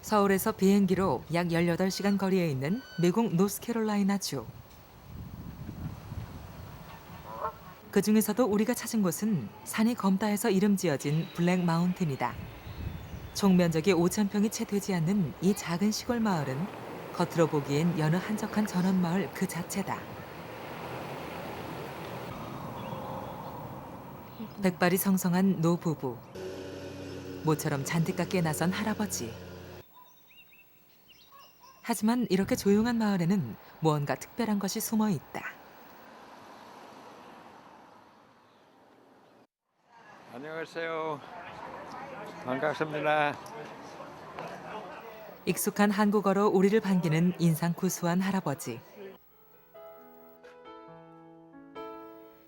서울에서 비행기로 약 18시간 거리에 있는 미국 노스캐롤라이나주. 그 중에서도 우리가 찾은 곳은 산이 검다해서 이름 지어진 블랙 마운틴이다. 총 면적이 5,000평이 채 되지 않는 이 작은 시골 마을은 겉으로 보기엔 여느 한적한 전원 마을 그 자체다. 백발이 성성한 노부부, 모처럼 잔디깎기에 나선 할아버지. 하지만 이렇게 조용한 마을에는 무언가 특별한 것이 숨어 있다. 안녕하세요. 반갑습니다. 익숙한 한국어로 우리를 반기는 인상 구수한 할아버지.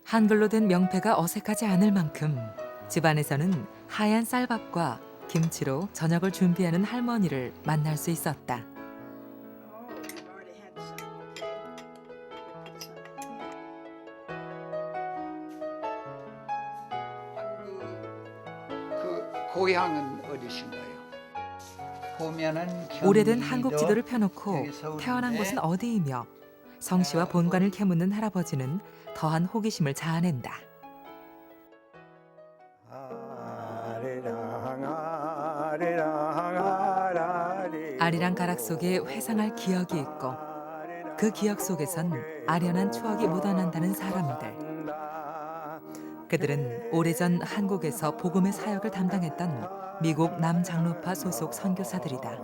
한글로 된 명패가 어색하지 않을 만큼 집안에서는 하얀 쌀밥과 김치로 저녁을 준비하는 할머니를 만날 수 있었다. 그 고향은 어디신가요? 보면은 오래된 경기도, 한국 지도를 펴놓고 여기 서울인데 태어난 곳은 어디이며 성씨와 본관을 캐묻는 할아버지는 더한 호기심을 자아낸다. 아리랑 가락 속에 회상할 기억이 있고 그 기억 속에선 아련한 추억이 묻어난다는 사람들. 그들은 오래전 한국에서 복음의 사역을 담당했던 미국 남장로파 소속 선교사들이다.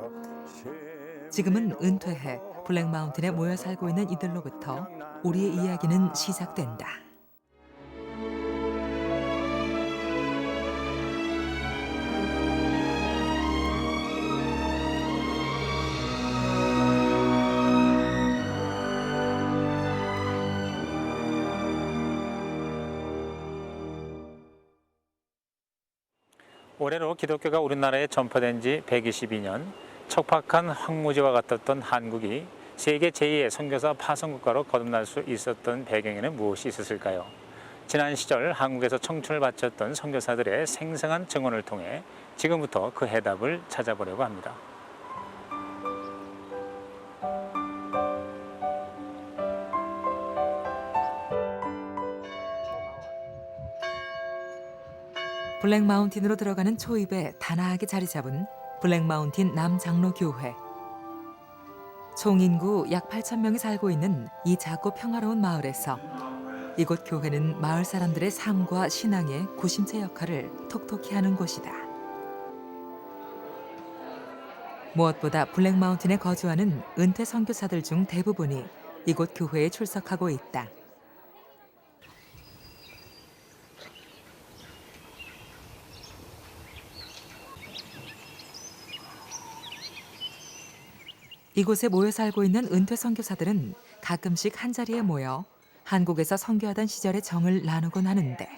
지금은 은퇴해 블랙마운틴에 모여 살고 있는 이들로부터 우리의 이야기는 시작된다. 올해로 기독교가 우리나라에 전파된 지 122년, 척박한 황무지와 같았던 한국이 세계 제2의 선교사 파송국가로 거듭날 수 있었던 배경에는 무엇이 있었을까요? 지난 시절 한국에서 청춘을 바쳤던 선교사들의 생생한 증언을 통해 지금부터 그 해답을 찾아보려고 합니다. 블랙마운틴으로 들어가는 초입에 단아하게 자리 잡은 블랙마운틴 남장로교회. 총 인구 약 8,000명이 살고 있는 이 작고 평화로운 마을에서 이곳 교회는 마을 사람들의 삶과 신앙의 구심체 역할을 톡톡히 하는 곳이다. 무엇보다 블랙마운틴에 거주하는 은퇴 선교사들 중 대부분이 이곳 교회에 출석하고 있다. 이곳에 모여 살고 있는 은퇴 선교사들은 가끔씩 한자리에 모여 한국에서 선교하던 시절의 정을 나누곤 하는데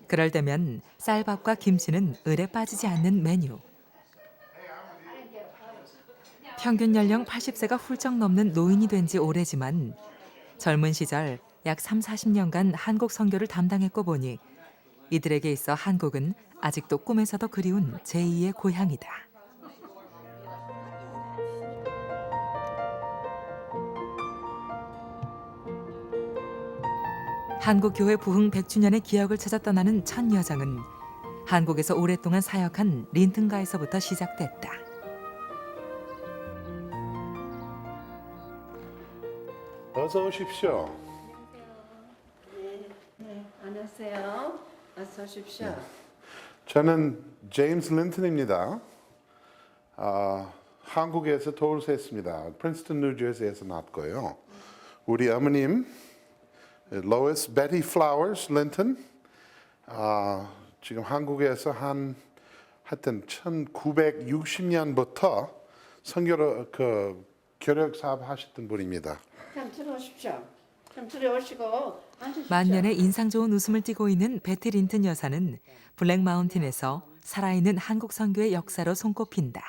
그럴 때면 쌀밥과 김치는 을에 빠지지 않는 메뉴. 평균 연령 80세가 훌쩍 넘는 노인이 된 지 오래지만 젊은 시절 약 30-40년간 한국 선교를 담당했고 보니 이들에게 있어 한국은 아직도 꿈에서도 그리운 제2의 고향이다. 한국교회 부흥 100주년의 기억을 찾아 떠나는 첫 여정은 한국에서 오랫동안 사역한 린튼가에서부터 시작됐다. 어서 오십시오. 네, 안녕하세요. 어서 오십시오. 저는 제임스 린튼입니다. 한국에서 도울스했습니다. 프린스턴, 뉴저지에서 났고요. 우리 어머님 로이스 베티 플라워스 린튼 지금 한국에서 하여튼 1960년부터 선교로 교력 사업 하셨던 분입니다. 좀 들어오십시오. 좀 들어오시고 앉으십시오. 만년의 인상 좋은 웃음을 띠고 있는 베티 린튼 여사는 블랙마운틴에서 살아있는 한국 선교의 역사로 손꼽힌다.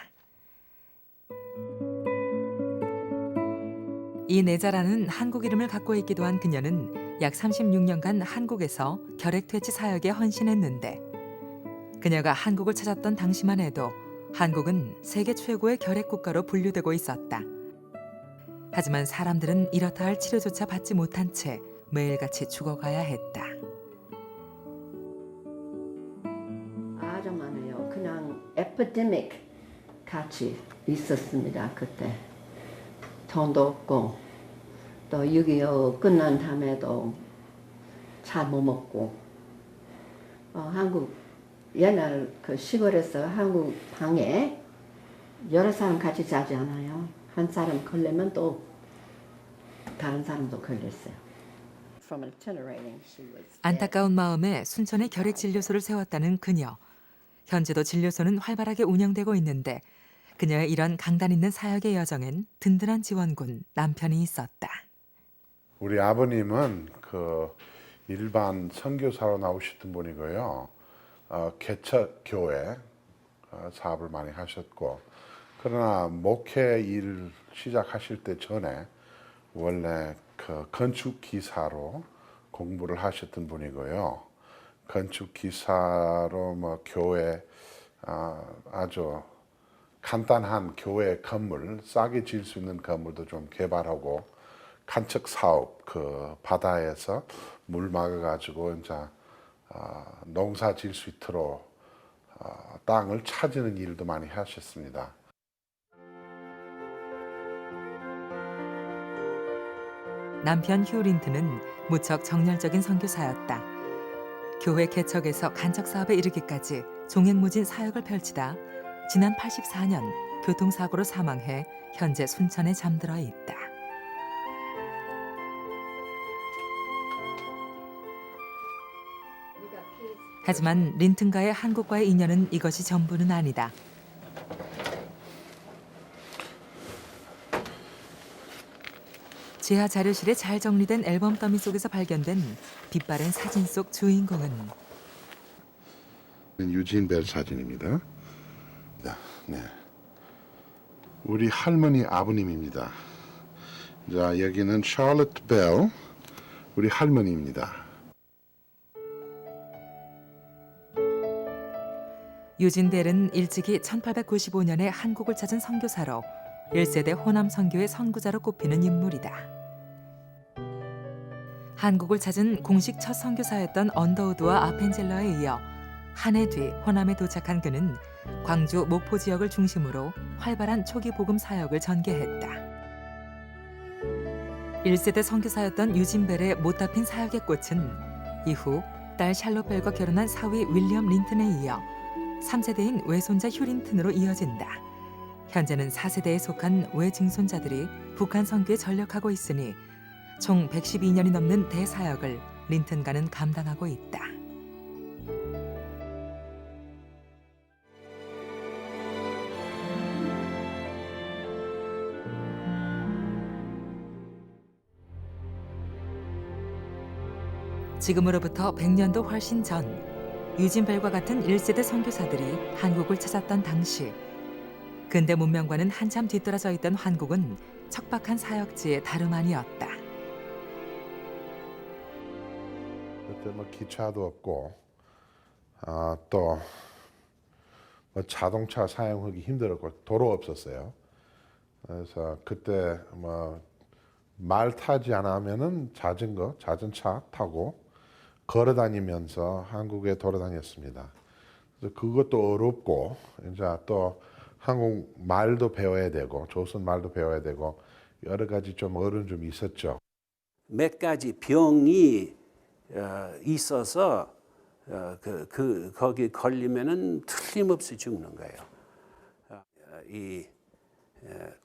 이 네자라는 한국 이름을 갖고 있기도 한 그녀는 약 36년간 한국에서 결핵퇴치 사역에 헌신했는데 그녀가 한국을 찾았던 당시만 해도 한국은 세계 최고의 결핵 국가로 분류되고 있었다. 하지만 사람들은 이렇다 할 치료조차 받지 못한 채 매일같이 죽어가야 했다. 아주 많아요. 그냥 에피데믹 같이 있었습니다. 그때 돈도 없고 또 6.25 끝난 다음에도 잘 못 먹고 한국 옛날 그 시골에서 한국 방에 여러 사람 같이 자지 않아요. 한 사람 걸리면 또 다른 사람도 걸렸어요. From itinerating, she was dead. 안타까운 마음에 순천에 결핵 진료소를 세웠다는 그녀. 현재도 진료소는 활발하게 운영되고 있는데 그녀의 이런 강단 있는 사역의 여정엔 든든한 지원군 남편이 있었다. 우리 아버님은 그 일반 선교사로 나오셨던 분이고요. 개척교회 사업을 많이 하셨고, 그러나 목회 일 시작하실 때 전에 원래 그 건축 기사로 공부를 하셨던 분이고요. 건축 기사로 뭐 교회 아주 간단한 교회 건물, 싸게 지을 수 있는 건물도 좀 개발하고, 간척 사업, 그 바다에서 물 막아가지고 이제 농사 지을 수 있도록 땅을 찾는 일도 많이 하셨습니다. 남편 휴 린트는 무척 정열적인 선교사였다. 교회 개척에서 간척 사업에 이르기까지 종횡무진 사역을 펼치다 지난 84년 교통사고로 사망해 현재 순천에 잠들어 있다. 하지만 린튼과의 한국과의 인연은 이것이 전부는 아니다. 지하 자료실에 잘 정리된 앨범 더미 속에서 발견된 빛바랜 사진 속 주인공은 유진 벨 사진입니다. 네, 우리 할머니 아버님입니다. 자, 여기는 샬롯 벨, 우리 할머니입니다. 유진 벨은 일찍이 1895년에 한국을 찾은 선교사로 1세대 호남 선교의 선구자로 꼽히는 인물이다. 한국을 찾은 공식 첫 선교사였던 언더우드와 아펜젤러에 이어 한 해 뒤 호남에 도착한 그는 광주 목포 지역을 중심으로 활발한 초기 복음 사역을 전개했다. 1세대 선교사였던 유진 벨의 못다 핀 사역의 꽃은 이후 딸 샬롯 벨과 결혼한 사위 윌리엄 린튼에 이어 3세대인 외손자 휴 린튼으로 이어진다. 현재는 4세대에 속한 외증손자들이 북한 선교에 전력하고 있으니 총 112년이 넘는 대사역을 린튼가는 감당하고 있다. 지금으로부터 100년도 훨씬 전 유진 벨과 같은 1세대 선교사들이 한국을 찾았던 당시 근대 문명과는 한참 뒤떨어져 있던 한국은 척박한 사역지의 다름 아니었다. 그때 뭐 기차도 없고 또 뭐 자동차 사용하기 힘들었고 도로 없었어요. 그래서 그때 뭐 말 타지 않으면은 자전차 타고 걸어 다니면서 한국에 돌아다녔습니다. 그래서 그것도 어렵고 이제 또 한국 말도 배워야 되고 조선 말도 배워야 되고 여러 가지 좀 어려움 좀 있었죠. 몇 가지 병이 있어서 거기 걸리면은 틀림없이 죽는 거예요. 이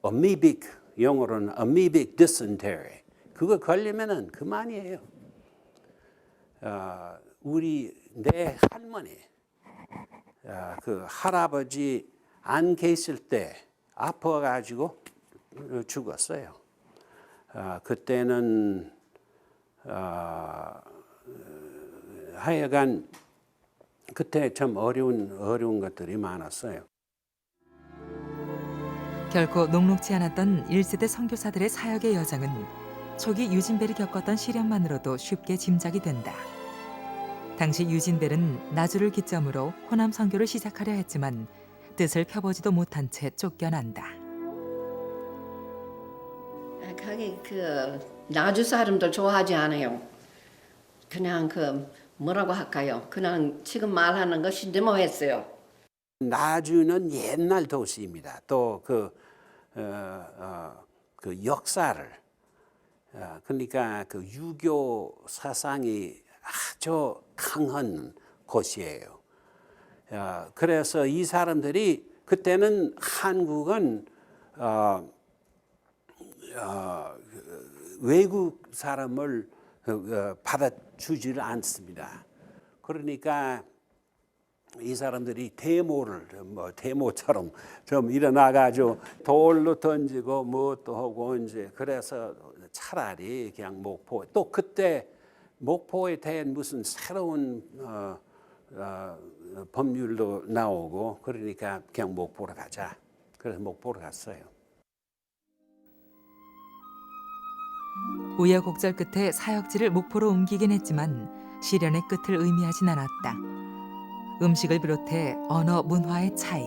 amoebic, 영어로는 amoebic dysentery, 그거 걸리면은 그만이에요. 내 할머니, 그 할아버지 안 계실 때 아파가지고 죽었어요. 그때는 하여간 그때 참 어려운 것들이 많았어요. 결코 녹록지 않았던 1세대 선교사들의 사역의 여정은 초기 유진벨이 겪었던 시련만으로도 쉽게 짐작이 된다. 당시 유진벨은 나주를 기점으로 호남 선교를 시작하려 했지만 뜻을 펴보지도 못한 채 쫓겨난다. 거기 나주 사람들 좋아하지 않아요. 그냥 뭐라고 할까요? 그냥 지금 말하는 것이 너무했어요. 나주는 옛날 도시입니다. 또 그 역사를 그러니까 그 유교 사상이 아주 강한 곳이에요. 그래서 이 사람들이 그때는 한국은 외국 사람을 받아주지를 않습니다. 그러니까 이 사람들이 데모처럼 좀 일어나가지고 돌로 던지고 뭣도 하고 이제 그래서 차라리 그냥 목포 또 그때 목포에 대한 무슨 새로운 법률도 나오고 그러니까 그냥 목포로 가자. 그래서 목포로 갔어요. 우여곡절 끝에 사역지를 목포로 옮기긴 했지만 시련의 끝을 의미하진 않았다. 음식을 비롯해 언어, 문화의 차이,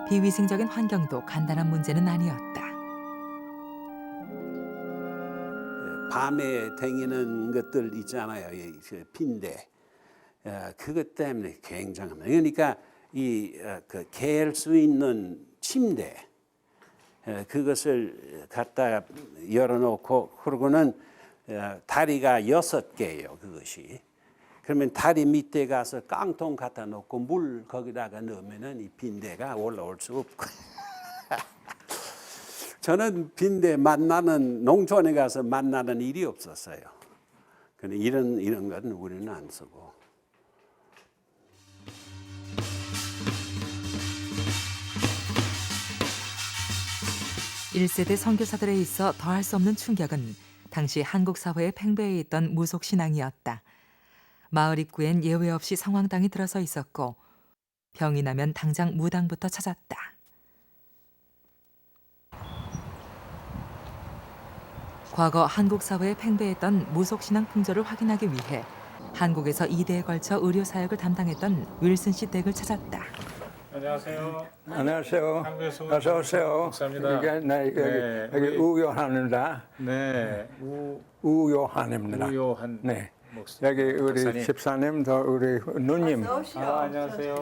비위생적인 환경도 간단한 문제는 아니었다. 밤에 다니는 것들 있잖아요. 빈대. 그것 때문에 굉장합니다. 그러니까 갤 수 있는 침대 그것을 갖다 열어놓고 그러고는 다리가 6개예요. 그것이. 그러면 다리 밑에 가서 깡통 갖다 놓고 물 거기다가 넣으면은 이 빈대가 올라올 수 없고. 저는 빈대 만나는 농촌에 가서 만나는 일이 없었어요. 근데 이런 건 우리는 안 쓰고. 일세대 선교사들에 있어 더할 수 없는 충격은 당시 한국 사회의 팽배해 있던 무속 신앙이었다. 마을 입구엔 예외 없이 성황당이 들어서 있었고 병이 나면 당장 무당부터 찾았다. 과거 한국 사회에 팽배했던 무속 신앙 풍조를 확인하기 위해 한국에서 2대에 걸쳐 의료 사역을 담당했던 윌슨 씨 댁을 찾았다. 안녕하세요. 안녕하세요. 한국에서 어서 오세요. 감사합니다. 여기 우리- 우요한입니다. 네, 우요한입니다. 우요한 네. 목사. 여기 우리 박사님. 집사님, 더 우리 누님. 안녕하세요.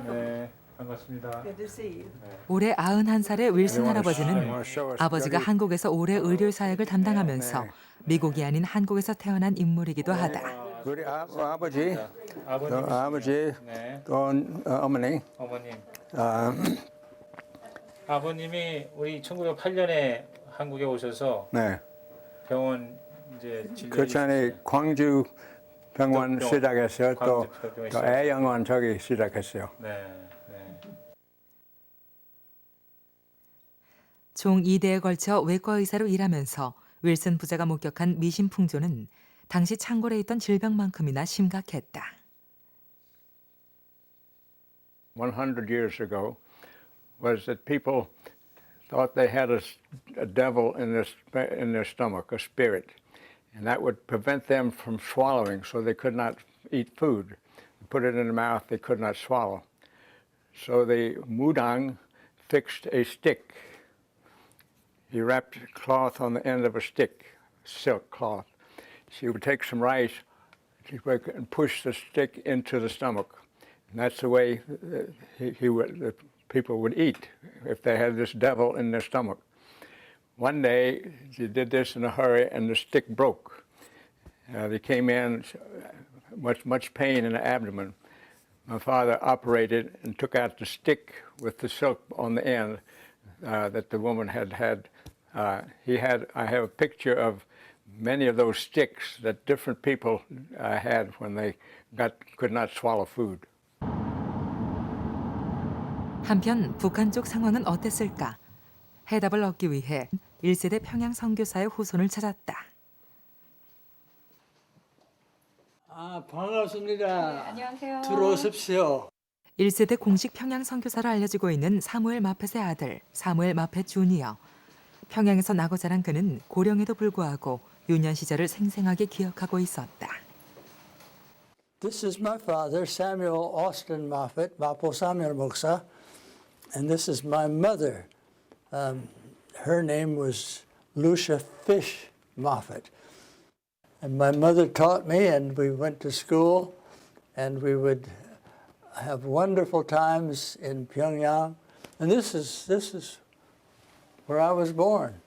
네, 반갑습니다. 올해 91살의 윌슨 네, 할아버지는 아버지가 한국에서 오래 의료 사역을 담당하면서 네. 미국이 아닌 한국에서 태어난 인물이기도 하다. 우리 아버지, 아버님, 또 아버지, 네, 또 어머니. 어머님. 아, 아버님이 우리 1908년에 한국에 오셔서 네. 병원 이제 진료. 그 전에 광주 병원 또 시작했어요. 또 광주 병원 또 애영원 저기 시작했어요. 네, 네. 총 2대에 걸쳐 외과 의사로 일하면서 윌슨 부자가 목격한 미신 풍조는 당시 창궐에 있던 질병만큼이나 심각했다. 100 years ago was that people thought they had a devil in their stomach, a spirit, and that would prevent them from swallowing, so they could not eat food. Put it in the mouth, they could not swallow. So the mudang fixed a stick. He wrapped cloth on the end of a stick, silk cloth. She would take some rice and push the stick into the stomach. And that's the way the people would eat if they had this devil in their stomach. One day, she did this in a hurry, and the stick broke. They came in, much pain in the abdomen. My father operated and took out the stick with the silk on the end that the woman had had. I have a picture of many of those sticks that different people had when they could not swallow food. 한편 북한 쪽 상황은 어땠을까? 해답을 얻기 위해 1세대 평양 선교사의 후손을 찾았다. 반갑습니다. 안녕하세요. 들어오십시오. 1세대 공식 평양 선교사로 알려지고 있는 사무엘 마펫의 아들 사무엘 마펫 주니어. 평양에서 나고 자란 그는 고령에도 불구하고 유년 시절을 생생하게 기억하고 있었다. This is my father, Samuel Austin Moffat, Mapo Samuel Moksa, and this is my mother. Her name was Lucia Fish Moffat. And my mother taught me, and we went to school, and we would have wonderful times in Pyongyang. And this is where I was born.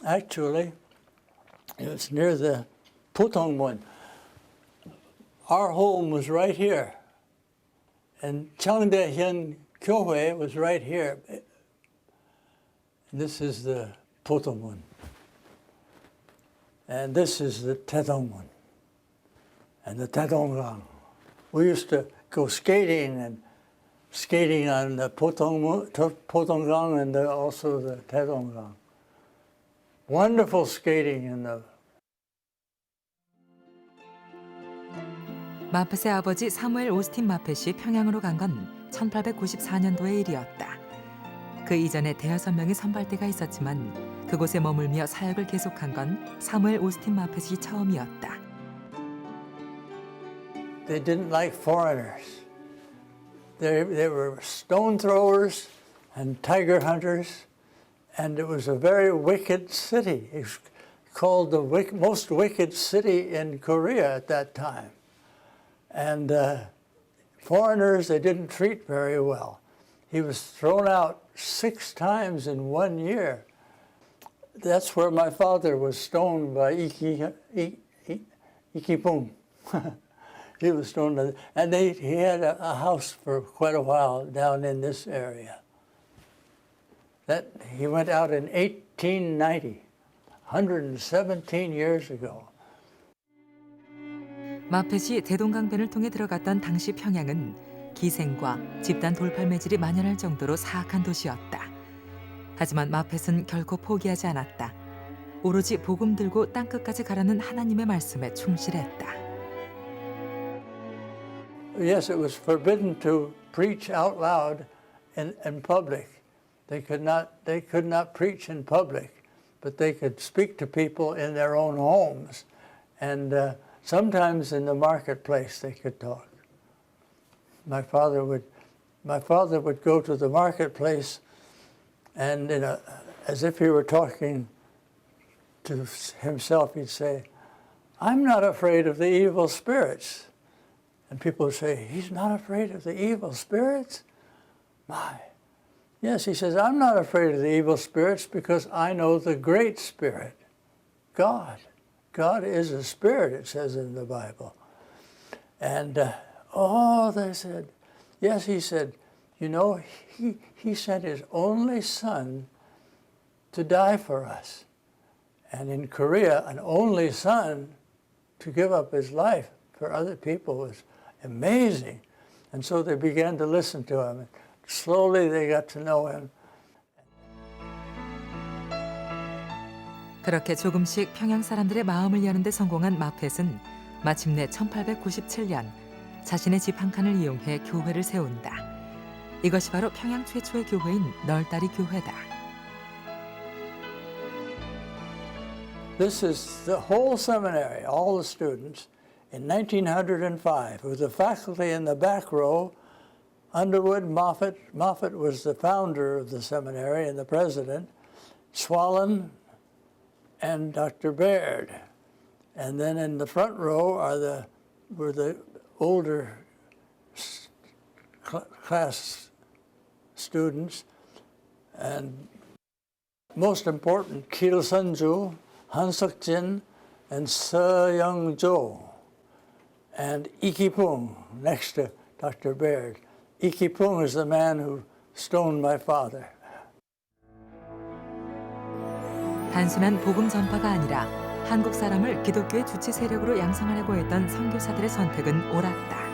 Actually, it was near the Putongmun. Our home was right here, and Cheongdaehyun Kyohue was right here. And this is the Putongmun. And this is the Taedongmun and the Taedonggang. We used to go skating on the Putonggang and also the Taedonggang. Wonderful skating in the 마펫의 아버지 사무엘 오스틴 마펫이 평양으로 간 건 1894년도의 일이었다. 그 이전에 대여섯 명의 선발대가 있었지만 그곳에 머물며 사역을 계속한 건 사무엘 오스틴 마펫이 처음이었다. They didn't like foreigners. They were stone throwers and tiger hunters, and it was a very wicked city. It was called the most wicked city in Korea at that time. And foreigners they didn't treat very well. He was thrown out 6 times in 1 year. That's where my father was stoned by Ikipung. He was stoned, and he had a house for quite a while down in this area. He went out in 1890, 117 years ago. 마펫이 대동강변을 통해 들어갔던 당시 평양은 기생과 집단 돌팔 매질이 만연할 정도로 사악한 도시였다. 하지만 마펫은 결코 포기하지 않았다. 오로지 복음 들고 땅끝까지 가라는 하나님의 말씀에 충실했다. Yes, it was forbidden to preach out loud in public. They could not preach in public, but they could speak to people in their own homes, and sometimes in the marketplace they could talk. My father would go to the marketplace, and as if he were talking to himself, he'd say, "I'm not afraid of the evil spirits." And people would say, "He's not afraid of the evil spirits?" My. Yes, he says, "I'm not afraid of the evil spirits because I know the great spirit, God. God is a spirit," it says in the Bible. And, they said, yes, he said, "You know, he sent his only son to die for us." And in Korea, an only son to give up his life for other people was amazing. And so they began to listen to him. And slowly they got to know him. 그렇게 조금씩 평양 사람들의 마음을 여는데 성공한 마펫은 마침내 1897년 자신의 집 한 칸을 이용해 교회를 세운다. 이것이 바로 평양 최초의 교회인 널다리 교회다. This is the whole seminary, all the students, in 1905, with the faculty in the back row. Underwood, Moffat. Moffat was the founder of the seminary and the president. Swallen and Dr. Baird. And then in the front row were the older class students. And most important, Kil Sunju, Han Suk-jin, and Se Young-jo. And Ikipung, next to Dr. Baird. Ikipung is the man who stoned my father. 단순한 복음 전파가 아니라 한국 사람을 기독교의 주치 세력으로 양성하려고 했던 선교사들의 선택은 옳았다.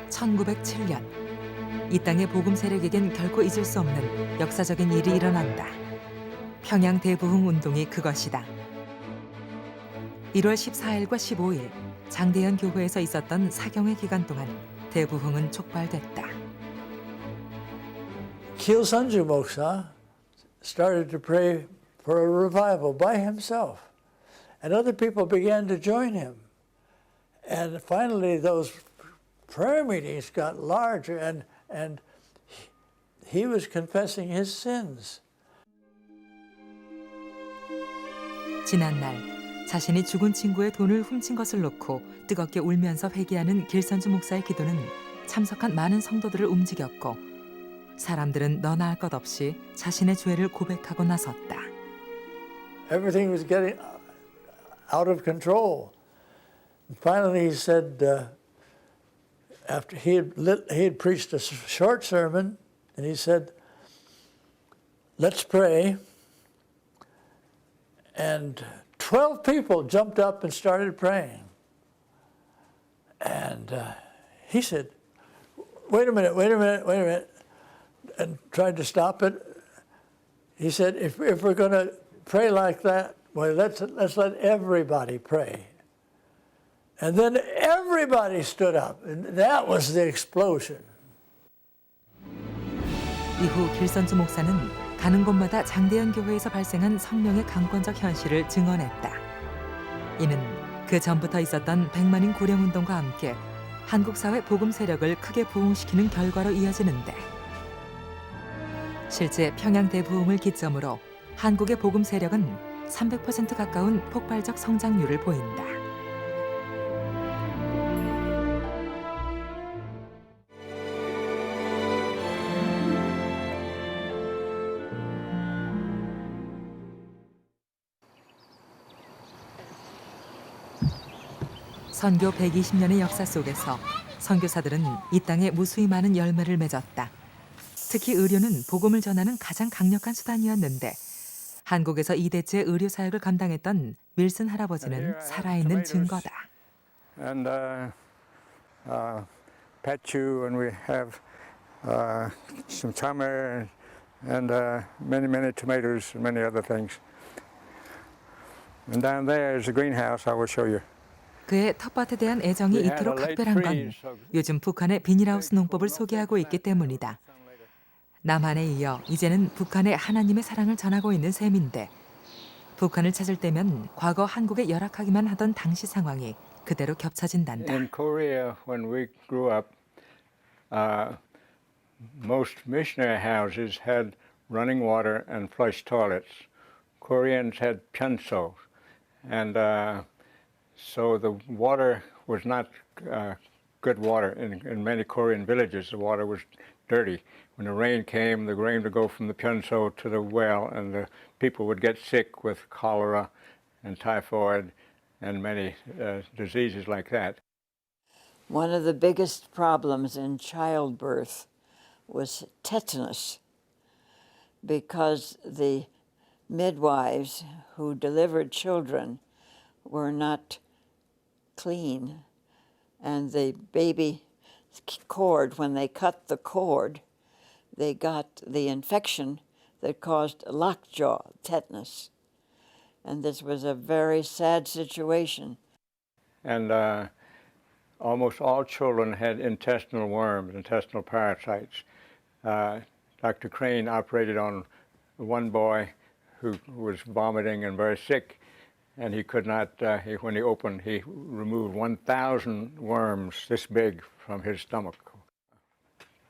1907년 이 땅의 복음 세력에겐 결코 잊을 수 없는 역사적인 일이 일어난다. 평양 대부흥 운동이 그것이다. 1월 14일과 15일 장대현 교회에서 있었던 사경회 기간 동안 대부흥은 촉발됐다. Kyilsunju Moksa started to pray for a revival by himself, and other people began to join him. And finally, those prayer meetings got larger, and he was confessing his sins. 지난날 자신이 죽은 친구의 돈을 훔친 것을 놓고 뜨겁게 울면서 회개하는 길선주 목사의 기도는 참석한 많은 성도들을 움직였고 사람들은 너나 할 것 없이 자신의 죄를 고백하고 나섰다. Everything was getting out of control. And finally, he said, after he had preached a short sermon, and he said, "Let's pray." And 12 people jumped up and started praying. And he said, wait a minute, and tried to stop it. He said, if we're going to pray like that, well, let's let everybody pray. And then everybody stood up, and that was the explosion. 이후 길선주 목사는 가는 곳마다 장대현 교회에서 발생한 성령의 강권적 현실을 증언했다. 이는 그 전부터 있었던 백만인 구령운동과 함께 한국 사회 복음 세력을 크게 부흥시키는 결과로 이어지는데 실제 평양 대부흥을 기점으로 한국의 복음 세력은 300% 가까운 폭발적 성장률을 보인다. 선교 120년의 역사 속에서 선교사들은 이 땅에 무수히 많은 열매를 맺었다. 특히 의료는 복음을 전하는 가장 강력한 수단이었는데 한국에서 2대째 의료 사역을 감당했던 윌슨 할아버지는 살아있는 증거다. And pechu, and we have some tama, and many tomatoes and many other things. And down there is a greenhouse I will show you. 그의 텃밭에 대한 애정이 이토록 각별한 건 요즘 북한의 비닐하우스 농법을 소개하고 있기 때문이다. 남한에 이어 이제는 북한에 하나님의 사랑을 전하고 있는 셈인데 북한을 찾을 때면 과거 한국에 열악하기만 하던 당시 상황이 그대로 겹쳐진단다. In Korea, when we grew up, most missionary houses had running water and flush toilets. Koreans had pyeonso, and so the water was not good water. In many Korean villages, the water was dirty. When the rain came, the rain would go from the pyeonso to the well, and the people would get sick with cholera and typhoid and many diseases like that. One of the biggest problems in childbirth was tetanus, because the midwives who delivered children were not clean, and the baby cord, when they cut the cord, they got the infection that caused lockjaw, tetanus. And this was a very sad situation. And almost all children had intestinal worms, intestinal parasites. Dr. Crane operated on one boy who was vomiting and very sick, and he could not, when he opened, he removed 1,000 worms this big from his stomach.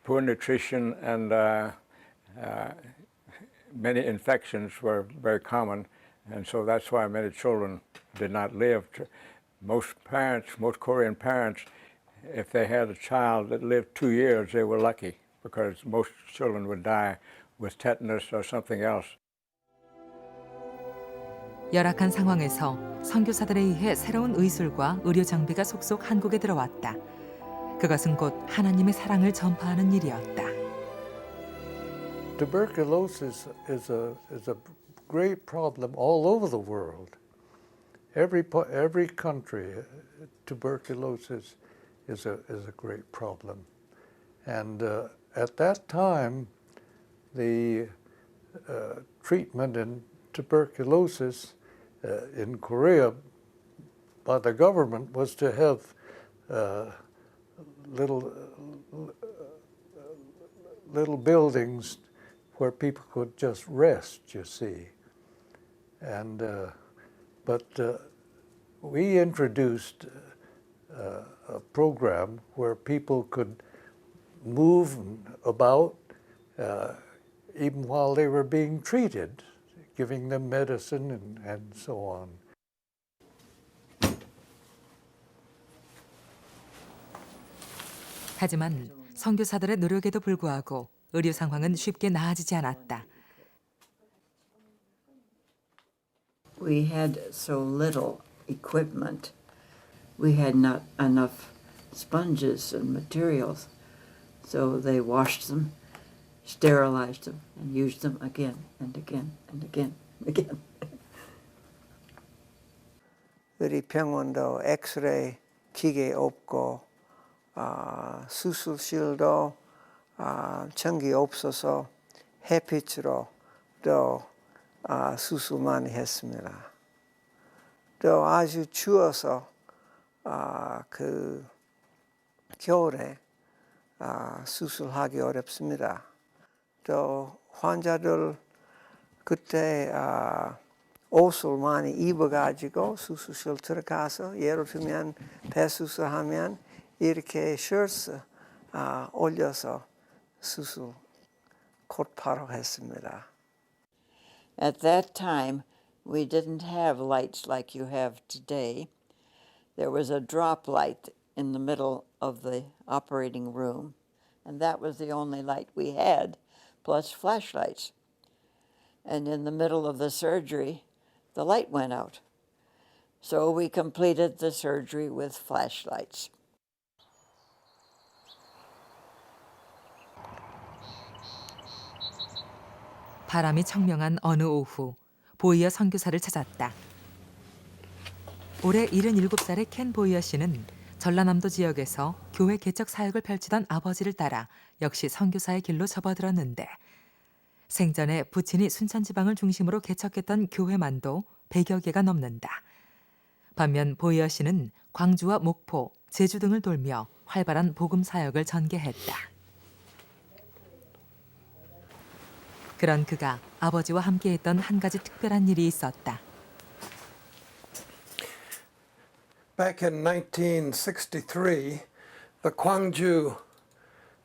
Poor nutrition and many infections were very common, and so that's why many children did not live. Most parents, most Korean parents, if they had a child that lived 2 years, they were lucky, because most children would die with tetanus or something else. 열악한 상황에서 선교사들에 의해 새로운 의술과 의료 장비가 속속 한국에 들어왔다. 그것은 곧 하나님의 사랑을 전파하는 일이었다. Tuberculosis is a great problem all over the world. Every country, tuberculosis is a great problem. And at that time, the treatment in tuberculosis in Korea by the government was to have little buildings where people could just rest, you see. And but we introduced a program where people could move about even while they were being treated, giving them medicine and so on. 하지만 선교사들의 노력에도 불구하고 의료 상황은 쉽게 나아지지 않았다. We had so little equipment. We had not enough sponges and materials. So they washed them, sterilized them, and used them again and again and again and again. 우리 병원도 엑스레이 기계 없고 수술실도 전기 없어서 햇빛으로 또 수술 많이 했습니다. 또 아주 추워서 그 겨울에 수술하기 어렵습니다. 또 환자들 그때 옷을 많이 입어가지고 수술실 들어가서 예를 들면 배수술하면 이렇게 셔츠 올려서 수술 곧바로 했습니다. At that time, we didn't have lights like you have today. There was a drop light in the middle of the operating room, and that was the only light we had, plus flashlights. And in the middle of the surgery, the light went out. So we completed the surgery with flashlights. 바람이 청명한 어느 오후, 보이어 선교사를 찾았다. 올해 77살의 켄 보이어 씨는 전라남도 지역에서 교회 개척 사역을 펼치던 아버지를 따라 역시 선교사의 길로 접어들었는데 생전에 부친이 순천지방을 중심으로 개척했던 교회만도 100여 개가 넘는다. 반면 보이어 씨는 광주와 목포, 제주 등을 돌며 활발한 복음 사역을 전개했다. 그런 그가 아버지와 함께했던 한 가지 특별한 일이 있었다. Back in 1963, the Gwangju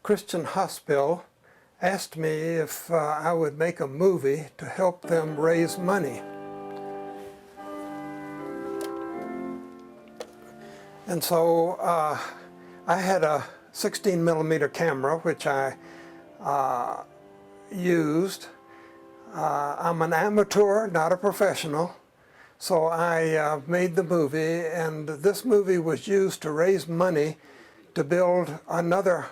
Christian Hospital asked me if I would make a movie to help them raise money. And so I had a 16mm camera, which I used. I'm an amateur, not a professional, so I made the movie, and this movie was used to raise money to build another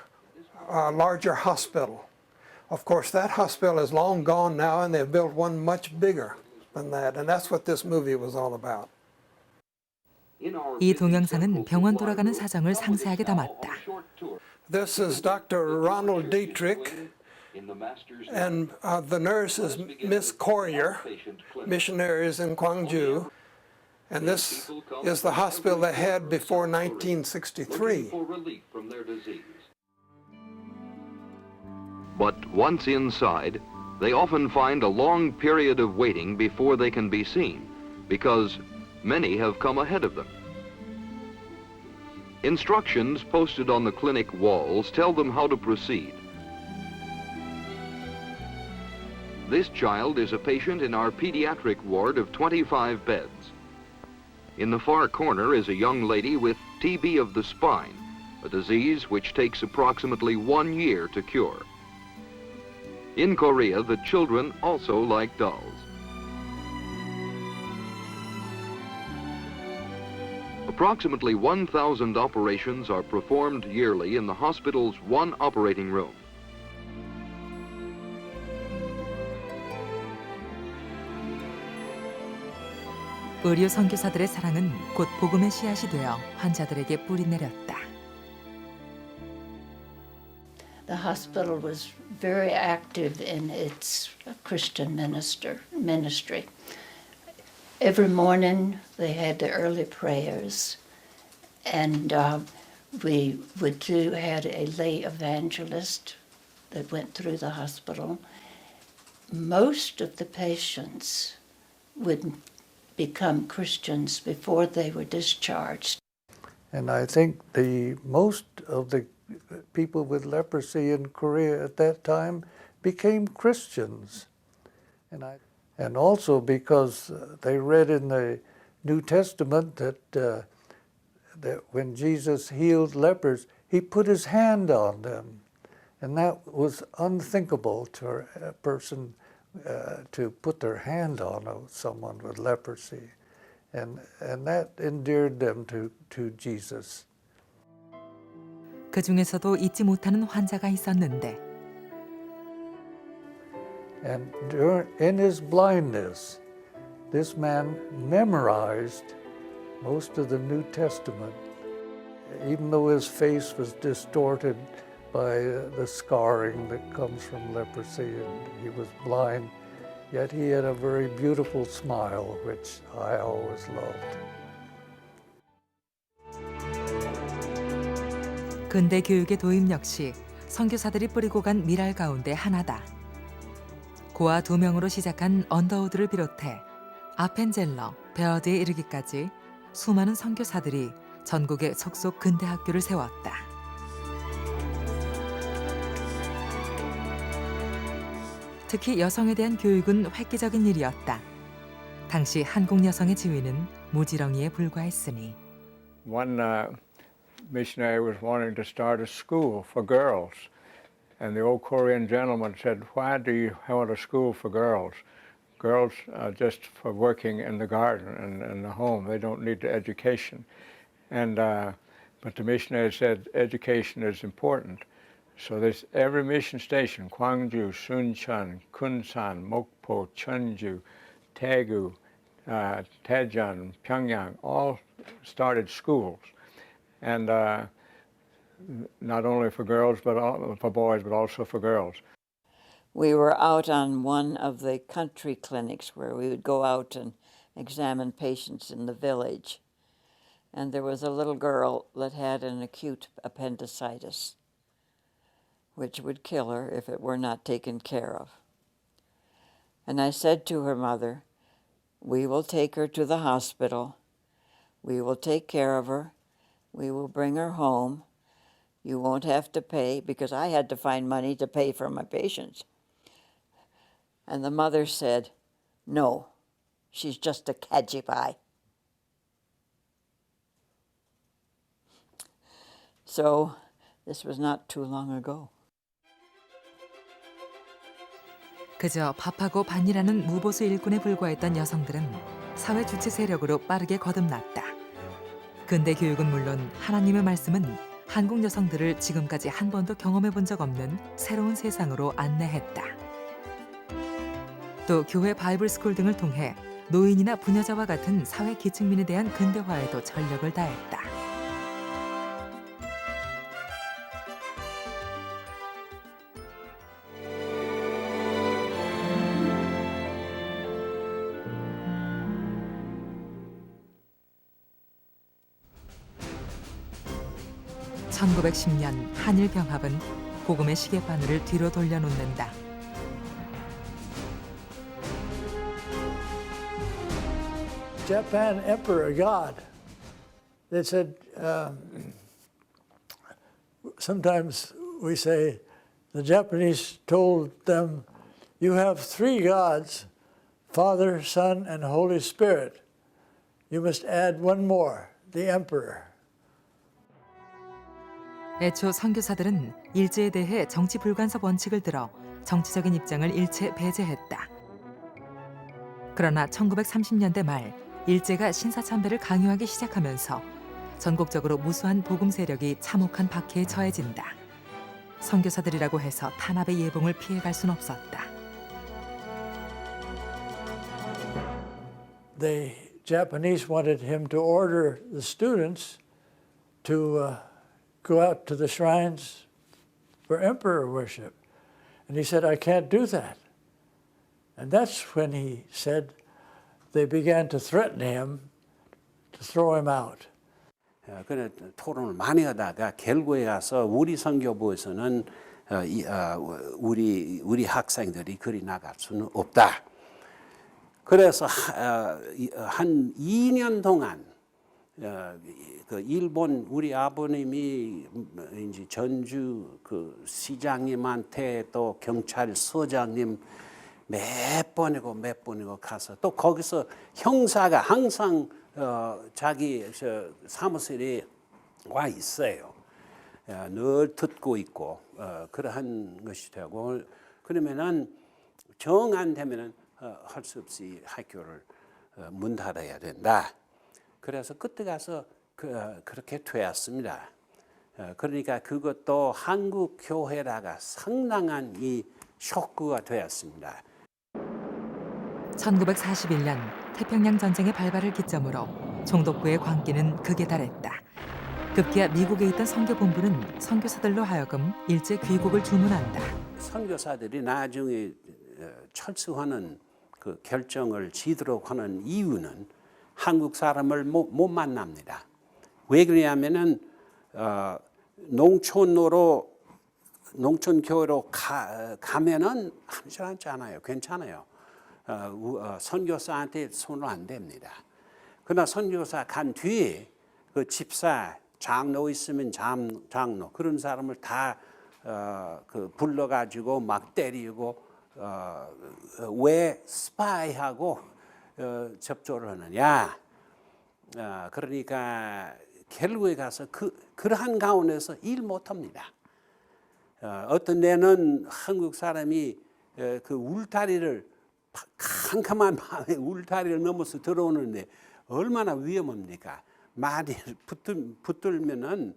larger hospital. Of course, that hospital is long gone now, and they've built one much bigger than that, and that's what this movie was all about. 이 동영상은 병원 돌아가는 사정을 상세하게 담았다. This is Dr. Ronald Dietrich, and the nurse is Miss Corrier, missionaries in Gwangju. And this is the hospital they had before 1963. But once inside, they often find a long period of waiting before they can be seen, because many have come ahead of them. Instructions posted on the clinic walls tell them how to proceed. This child is a patient in our pediatric ward of 25 beds. In the far corner is a young lady with TB of the spine, a disease which takes approximately 1 year to cure. In Korea, the children also like dolls. Approximately 1,000 operations are performed yearly in the hospital's one operating room. 의료 선교사들의 사랑은 곧 복음의 씨앗이 되어 환자들에게 뿌리 내렸다. the hospital was very active in its Christian ministry. Every morning they had the early prayers, and we had a lay evangelist that went through the hospital. Most of the patients would become Christians before they were discharged. And I think most of the people with leprosy in Korea at that time became Christians. And also because they read in the New Testament that when Jesus healed lepers, he put his hand on them. And that was unthinkable to a person to put their hand on someone with leprosy. And that endeared them to Jesus. 그 중에서도 잊지 못하는 환자가 있었는데 And in his blindness, this man memorized most of the New Testament, even though his face was distorted by the scarring that comes from leprosy, and he was blind, yet he had a very beautiful smile, which I always loved. 근대 교육의 도입 역시 선교사들이 뿌리고 간 미랄 가운데 하나다. 고아 2명으로 시작한 언더우드를 비롯해 아펜젤러, 베어드에 이르기까지 수많은 선교사들이 전국에 속속 근대 학교를 세웠다. 특히 여성에 대한 교육은 획기적인 일이었다. 당시 한국 여성의 지위는 무지렁이에 불과했으니. One missionary was wanting to start a school for girls. And the old Korean gentleman said, "Why do you want a school for girls? Girls are just for working in the garden and in the home. They don't need the education." And but the missionary said, education is important. So there's every mission station, Gwangju, Suncheon, Kunsan, Mokpo, Cheonju, Daegu, Daejeon, Pyongyang, all started schools. And not only for girls, but for boys, but also for girls. We were out on one of the country clinics where we would go out and examine patients in the village. And there was a little girl that had an acute appendicitis, which would kill her if it were not taken care of. And I said to her mother, "We will take her to the hospital. We will take care of her. We will bring her home. You won't have to pay," because I had to find money to pay for my patients. And the mother said, "No, she's just a kajibai." So this was not too long ago. 그저 밥하고 반일하는 무보수 일꾼에 불과했던 여성들은 사회 주체 세력으로 빠르게 거듭났다. 근대 교육은 물론 하나님의 말씀은 한국 여성들을 지금까지 한 번도 경험해 본 적 없는 새로운 세상으로 안내했다. 또 교회 바이블 스쿨 등을 통해 노인이나 부녀자와 같은 사회 기층민에 대한 근대화에도 전력을 다했다. (1910년) 한일 병합은 복음의 시계바늘을 뒤로 돌려놓는다. Japan Emperor God. They said, sometimes we say, the Japanese told them, "You have 3 gods, Father, Son, and Holy Spirit. You must add one more, the Emperor." 애초 선교사들은 일제에 대해 정치 불간섭 원칙을 들어 정치적인 입장을 일체 배제했다. 그러나 1930년대 말 일제가 신사참배를 강요하기 시작하면서 전국적으로 무수한 복음 세력이 참혹한 박해에 처해진다. 선교사들이라고 해서 탄압의 예봉을 피해갈 순 없었다. The Japanese wanted him to order the students to go out to the shrines for emperor worship. And he said, I can't do that. And that's when he said they began to threaten him to throw him out. 그래 토론을 많이 하다가 결국에 가서 우리 선교부에서는 우리 학생들이 그리 나갈 수는 없다. 그래서 한 2년 동안 그 일본 우리 아버님이 이제 전주 그 시장님한테 또 경찰서장님 몇 번이고 가서 또 거기서 형사가 항상 자기 사무실에 와 있어요. 늘 듣고 있고 그러한 것이 되고 그러면은 정 안 되면은 할 수 없이 학교를 문 닫아야 된다. 그래서 그때 가서 그렇게 되었습니다. 그러니까 그것도 한국 교회라가 상당한 이 쇼크가 되었습니다. 1941년 태평양 전쟁의 발발을 기점으로 총독부의 광기는 극에 달했다. 급기야 미국에 있던 선교본부는 선교사들로 하여금 일제 귀국을 주문한다. 선교사들이 나중에 철수하는 그 결정을 지도록 하는 이유는 한국 사람을 못 만납니다. 왜 그러냐면은 농촌교회로 가면은 아무렇지 않아요. 괜찮아요. 선교사한테 손을 안 댑니다. 그러나 선교사 간 뒤에 그 집사, 장로 있으면 장로 그런 사람을 다 불러가지고 막 때리고 왜 스파이하고 접촉을 하느냐. 그러니까 결국에 가서 그러한 가운데서 일 못합니다. 어떤 데는 한국 사람이 그 울타리를 캄캄한 밤에 울타리를 넘어서 들어오는데 얼마나 위험합니까? 많이 붙들면은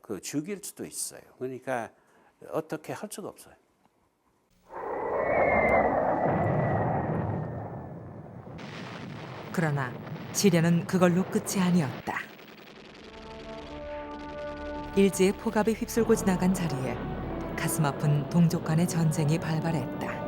그 죽일 수도 있어요. 그러니까 어떻게 할 수가 없어요. 그러나 시련은 그걸로 끝이 아니었다. 일제의 포갑이 휩쓸고 지나간 자리에 가슴 아픈 동족 간의 전쟁이 발발했다.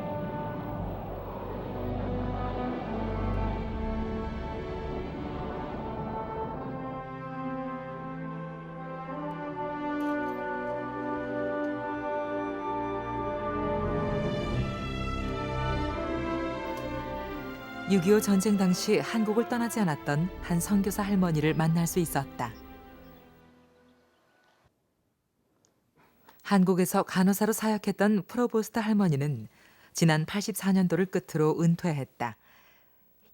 (6.25) 전쟁 당시 한국을 떠나지 않았던 한 선교사 할머니를 만날 수 있었다. 한국에서 간호사로 사역했던 프로보스트 할머니는 지난 84년도를 끝으로 은퇴했다.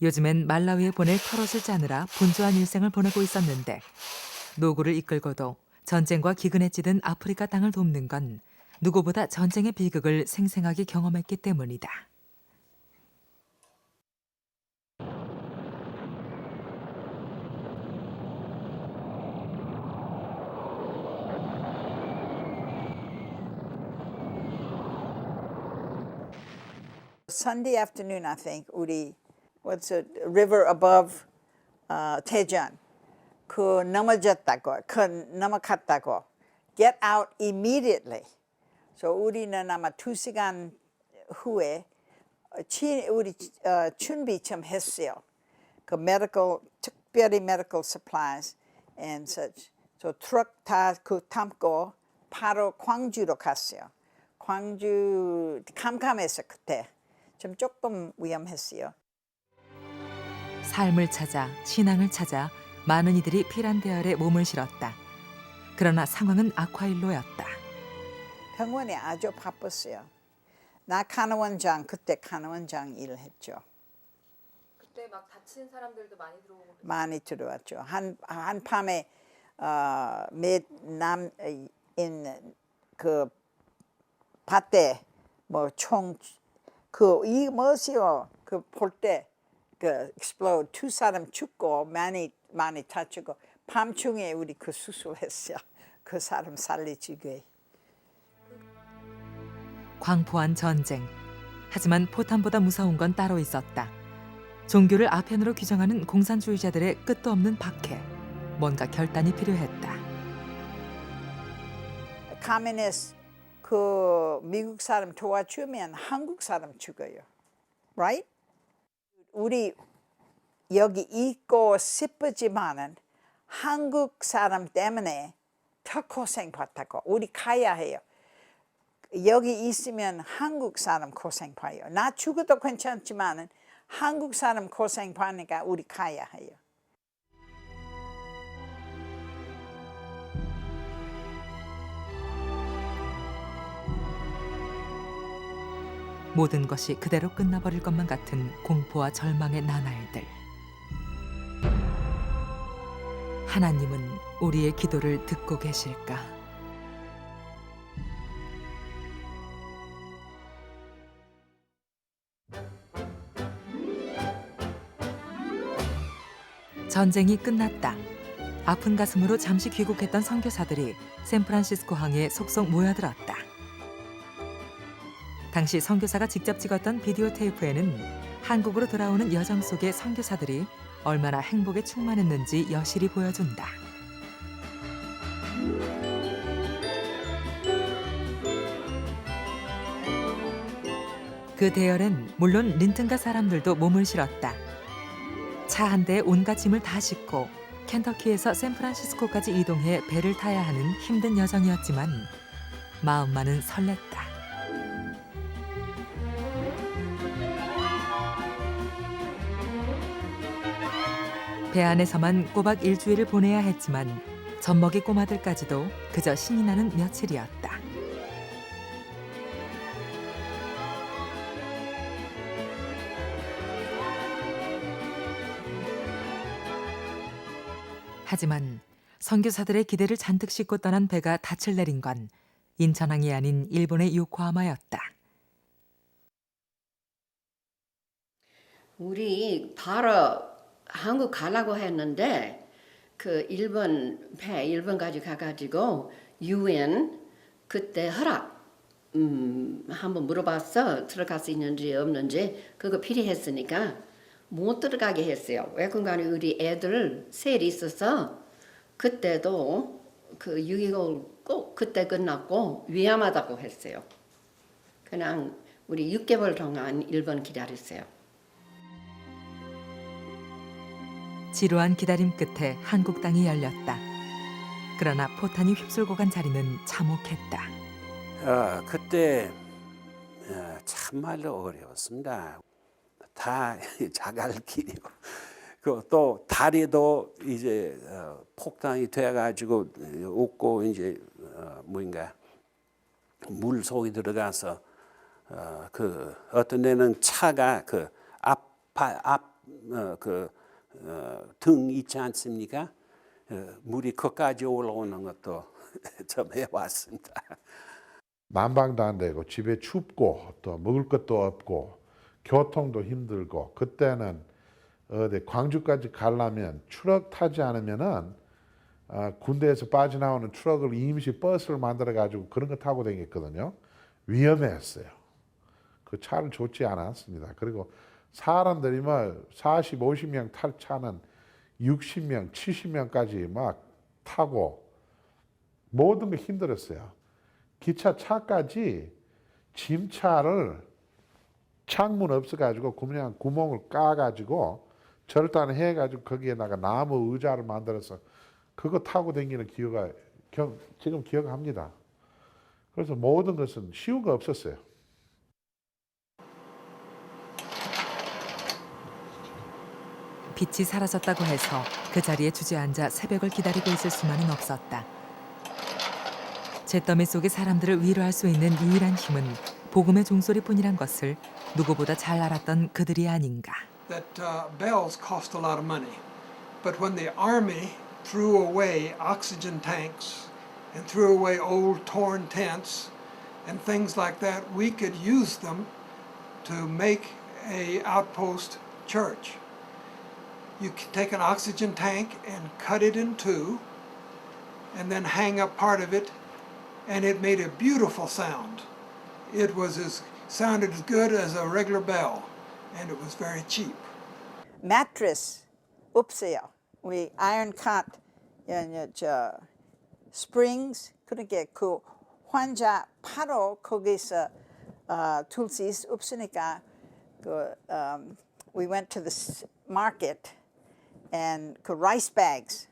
요즘엔 말라위에 보낼 털옷을 짜느라 분주한 일생을 보내고 있었는데 노구를 이끌고도 전쟁과 기근에 찌든 아프리카 땅을 돕는 건 누구보다 전쟁의 비극을 생생하게 경험했기 때문이다. Sunday afternoon, I think, 우리 what's a river above Daejeon. 그 넘어졌다고, 넘어갔다고. Get out immediately. So 우리는 아마 2시간 후에 우리 준비 좀 했어요. 그 medical, 특별히 medical supplies and such. So 트럭 다 그 담고 바로 광주로 갔어요. 광주 캄캄해서 그때. 좀 조금 위험했어요. 삶을 찾아 신앙을 찾아 많은 이들이 피란 대열에 몸을 실었다. 그러나 상황은 악화일로였다. 병원에 아주 바빴어요. 나 간호원장 그때 간호원장 일을 했죠. 그때 막 다친 사람들도 많이 들어오고 많이 들어왔죠. 한 밤에 그 밭에 뭐 총 이 뭐시요 그 볼 때 그 explode 두 사람 죽고 많이 다치고 밤중에 우리 그 수술했어요. 그 사람 살리지게. 광포한 전쟁. 하지만 포탄보다 무서운 건 따로 있었다. 종교를 아편으로 규정하는 공산주의자들의 끝도 없는 박해. 뭔가 결단이 필요했다. Communist 그 미국 사람 도와주면 한국 사람 죽어요. Right? 우리 여기 있고 싶지만은 한국 사람 때문에 더 고생받다고 우리 가야 해요. 여기 있으면 한국 사람 고생봐요. 나 죽어도 괜찮지만은 한국 사람 고생받으니까 우리 가야 해요. 모든 것이 그대로 끝나버릴 것만 같은 공포와 절망의 나날들. 하나님은 우리의 기도를 듣고 계실까? 전쟁이 끝났다. 아픈 가슴으로 잠시 귀국했던 선교사들이 샌프란시스코 항에 속속 모여들었다. 당시 선교사가 직접 찍었던 비디오 테이프에는 한국으로 돌아오는 여정 속의 선교사들이 얼마나 행복에 충만했는지 여실히 보여준다. 그 대열엔 물론 린튼가 사람들도 몸을 실었다. 차 한 대에 온갖 짐을 다 싣고 켄터키에서 샌프란시스코까지 이동해 배를 타야 하는 힘든 여정이었지만 마음만은 설렜다. 배 안에서만 꼬박 일주일을 보내야 했지만 젖먹이 꼬마들까지도 그저 신이 나는 며칠이었다. 하지만 선교사들의 기대를 잔뜩 싣고 떠난 배가 닻을 내린 건 인천항이 아닌 일본의 요코하마였다. 우리 바로 한국 가려고 했는데 그 일본까지 가가지고 UN 그때 허락 한번 물어봤어. 들어갈 수 있는지 없는지. 그거 필요했으니까 못 들어가게 했어요. 외국간에 우리 애들 셋 있어서 그때도 그 6.25 꼭 그때 끝났고 위험하다고 했어요. 그냥 우리 6개월 동안 일본 기다렸어요. 지루한 기다림 끝에 한국 땅이 열렸다. 그러나 포탄이 휩쓸고 간 자리는 참혹했다. 그때 참말로 어려웠습니다. 다 자갈길이고 또 다리도 이제 폭탄이 돼가지고 없고 이제 뭔가 물 속에 들어가서 그 어떤 데는 차가 그 등 있지 않습니까? 물이 거기까지 올라오는 것도 좀 해봤습니다. 난방도 안 되고 집에 춥고 또 먹을 것도 없고 교통도 힘들고 그때는 어디 광주까지 가려면 트럭 타지 않으면은 군대에서 빠져나오는 트럭을 임시 버스를 만들어 가지고 그런 거 타고 다녔거든요. 위험했어요. 그 차는 좋지 않았습니다. 그리고 사람들이 막 40, 50명 탈 차는 60명, 70명까지 막 타고 모든 게 힘들었어요. 기차 차까지 짐차를 창문 없어가지고 그냥 구멍을 까가지고 절단 해가지고 거기에다가 나무 의자를 만들어서 그거 타고 다니는 기회가 지금 기억합니다. 그래서 모든 것은 쉬운 거 없었어요. 빛이 사라졌다고 해서 그 자리에 주저앉아 새벽을 기다리고 있을 수만은 없었다. 잿더미 속의 사람들을 위로할 수 있는 유일한 힘은 복음의 종소리뿐이란 것을 누구보다 잘 알았던 그들이 아닌가. That bells cost a lot of money, but when the army threw away oxygen tanks and threw away old torn tents and things like that, we could use them to make a outpost church. You could take an oxygen tank and cut it in two and then hang up part of it, and it made a beautiful sound. It sounded as good as a regular bell, and it was very cheap. Mattress 없어요. 우리 아이언 컷, springs 그렇게 그 환자 바로 거기서 둘 수 없으니까 we went to the market and 그 rice bags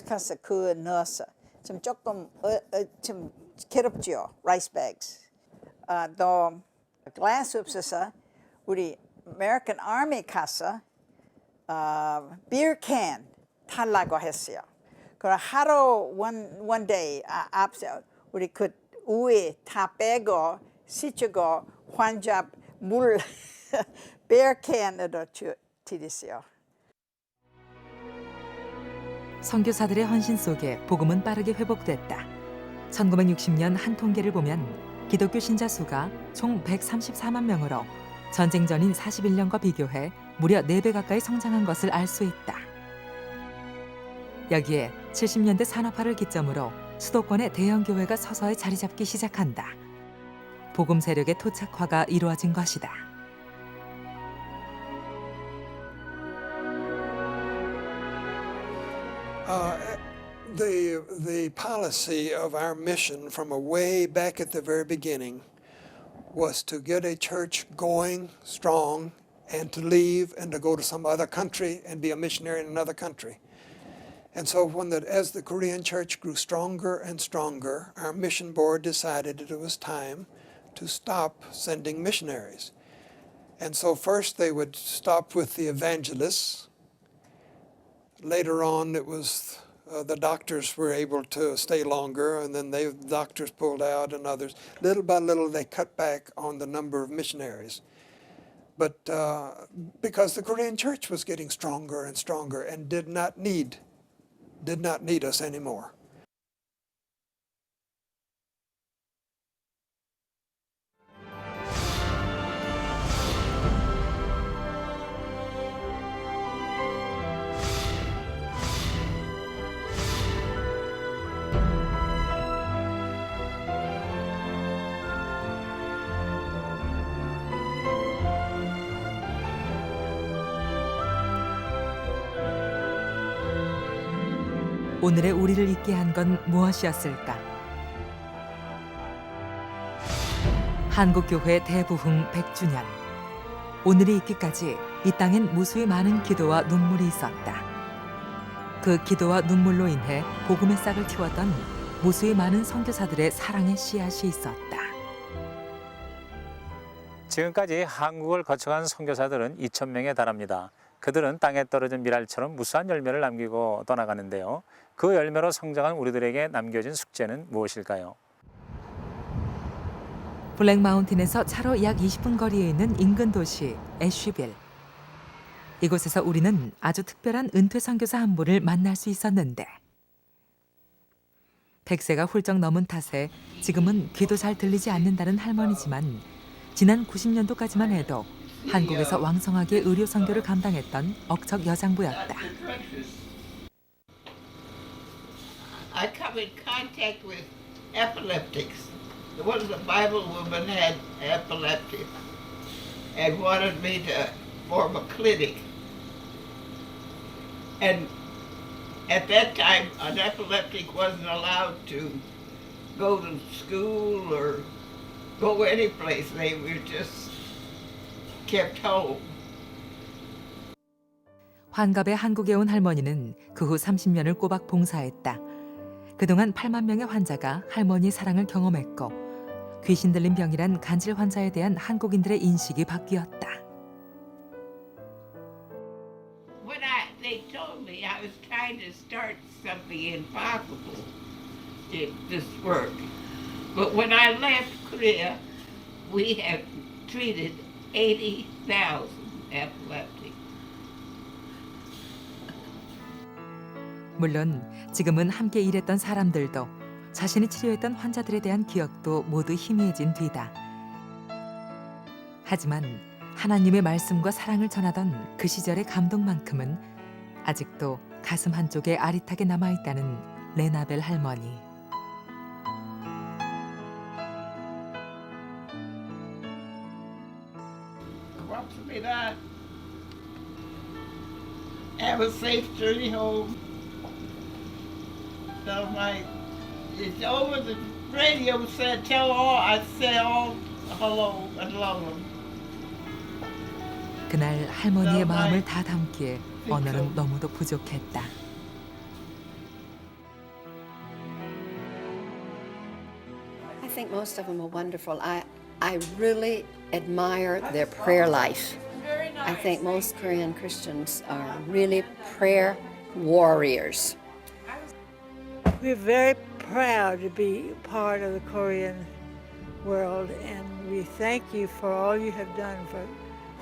가서 그 넣어서 좀 조금 좀 괴롭죠 rice bags. 또 glass 없어서 우리 American Army 가서 beer can 달라고 했어요. 그럼 하루 one day 앞서 우리 그 위에 다 빼고 씻고 환자 물 beer can으로 드렸어요. 선교사들의 헌신 속에 복음은 빠르게 회복됐다. 1960년 한 통계를 보면 기독교 신자 수가 총 134만 명으로 전쟁 전인 41년과 비교해 무려 4배 가까이 성장한 것을 알 수 있다. 여기에 70년대 산업화를 기점으로 수도권의 대형 교회가 서서히 자리 잡기 시작한다. 복음 세력의 토착화가 이루어진 것이다. The policy of our mission from way back at the very beginning was to get a church going strong and to leave and to go to some other country and be a missionary in another country. And so as the Korean church grew stronger and stronger, our mission board decided that it was time to stop sending missionaries. And so first they would stop with the evangelists. Later on it was the doctors were able to stay longer, and then the doctors pulled out and others. Little by little they cut back on the number of missionaries. But because the Korean church was getting stronger and stronger and did not need us anymore. 오늘의 우리를 있게 한 건 무엇이었을까? 한국교회 대부흥 100주년. 오늘이 있기까지 이 땅엔 무수히 많은 기도와 눈물이 있었다. 그 기도와 눈물로 인해 복음의 싹을 틔웠던 무수히 많은 선교사들의 사랑의 씨앗이 있었다. 지금까지 한국을 거쳐간 선교사들은 2,000명에 달합니다. 그들은 땅에 떨어진 미랄처럼 무수한 열매를 남기고 떠나가는데요. 그 열매로 성장한 우리들에게 남겨진 숙제는 무엇일까요? 블랙 마운틴에서 차로 약 20분 거리에 있는 인근 도시 애쉬빌. 이곳에서 우리는 아주 특별한 은퇴 선교사 한 분을 만날 수 있었는데 100세가 훌쩍 넘은 탓에 지금은 귀도 잘 들리지 않는다는 할머니지만 지난 90년도까지만 해도 한국에서 왕성하게 의료 선교를 감당했던 억척 여장부였다. I come in contact with epileptics. One of the Bible women had epilepsy and wanted me to form a clinic. And at that time, an epileptic wasn't allowed to go to school or go any place. They were just kept home. 환갑에 한국에 온 할머니는 그 후 30년을 꼬박 봉사했다. 그동안 8만 명의 환자가 할머니의 사랑을 경험했고 귀신 들린 병이란 간질 환자에 대한 한국인들의 인식이 바뀌었다. When they told me I was trying to start something impossible, this work. But when I left Korea, we have treated 80,000 epileptics. 물론 지금은 함께 일했던 사람들도 자신이 치료했던 환자들에 대한 기억도 모두 희미해진 뒤다. 하지만 하나님의 말씀과 사랑을 전하던 그 시절의 감동만큼은 아직도 가슴 한쪽에 아릿하게 남아있다는 레나벨 할머니. 고맙습니다. Have a safe journey home. Tell my It's over the radio said, tell all, I say all hello and love them. 그날 할머니의 마음을 다 담기에 언어는 너무도 부족했다. I think most of them are wonderful. I really admire their prayer life. I think most Korean Christians are really prayer warriors. We're very proud to be part of the Korean world, and we thank you for all you have done for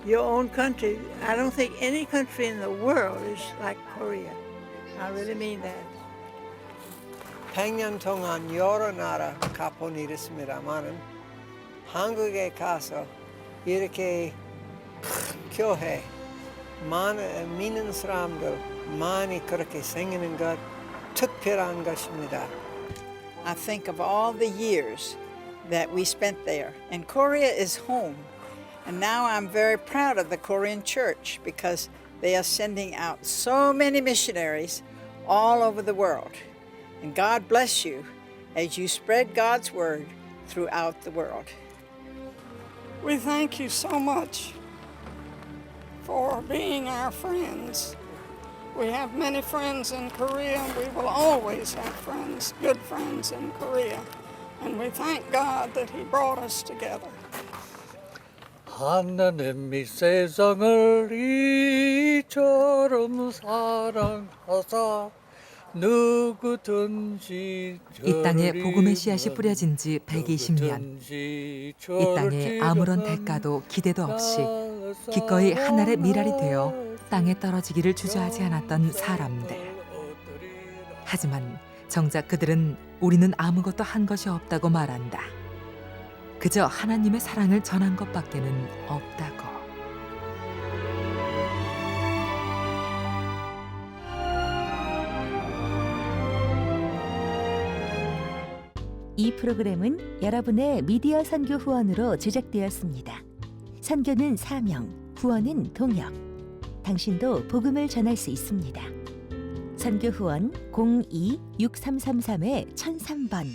your own country. I don't think any country in the world is like Korea. I really mean that. 100년 동안 여러 나라 가본 일했습니다만은 한국에 가서 이렇게 교회 많은 믿는 사람들 많이 그렇게 생기는 것 특별한 것입니다. I think of all the years that we spent there. And Korea is home. And now I'm very proud of the Korean church because they are sending out so many missionaries all over the world. And God bless you as you spread God's word throughout the world. We thank you so much for being our friends. We have many friends in Korea, and we will always have friends, good friends in Korea. And we thank God that He brought us together. 하나님이 세상을 이처럼 사랑하사 누구든지 이 땅에 복음의 씨앗이 뿌려진 지 120년. 이 땅에 아무런 대가도 기대도 없이 기꺼이 하늘의 미랄이 되어 땅에 떨어지기를 주저하지 않았던 사람들. 하지만 정작 그들은 우리는 아무것도 한 것이 없다고 말한다. 그저 하나님의 사랑을 전한 것밖에는 없다고. 이 프로그램은 여러분의 미디어 선교 후원으로 제작되었습니다. 선교는 사명, 후원은 동역. 당신도 복음을 전할 수 있습니다. 선교 후원 02-6333-1003번.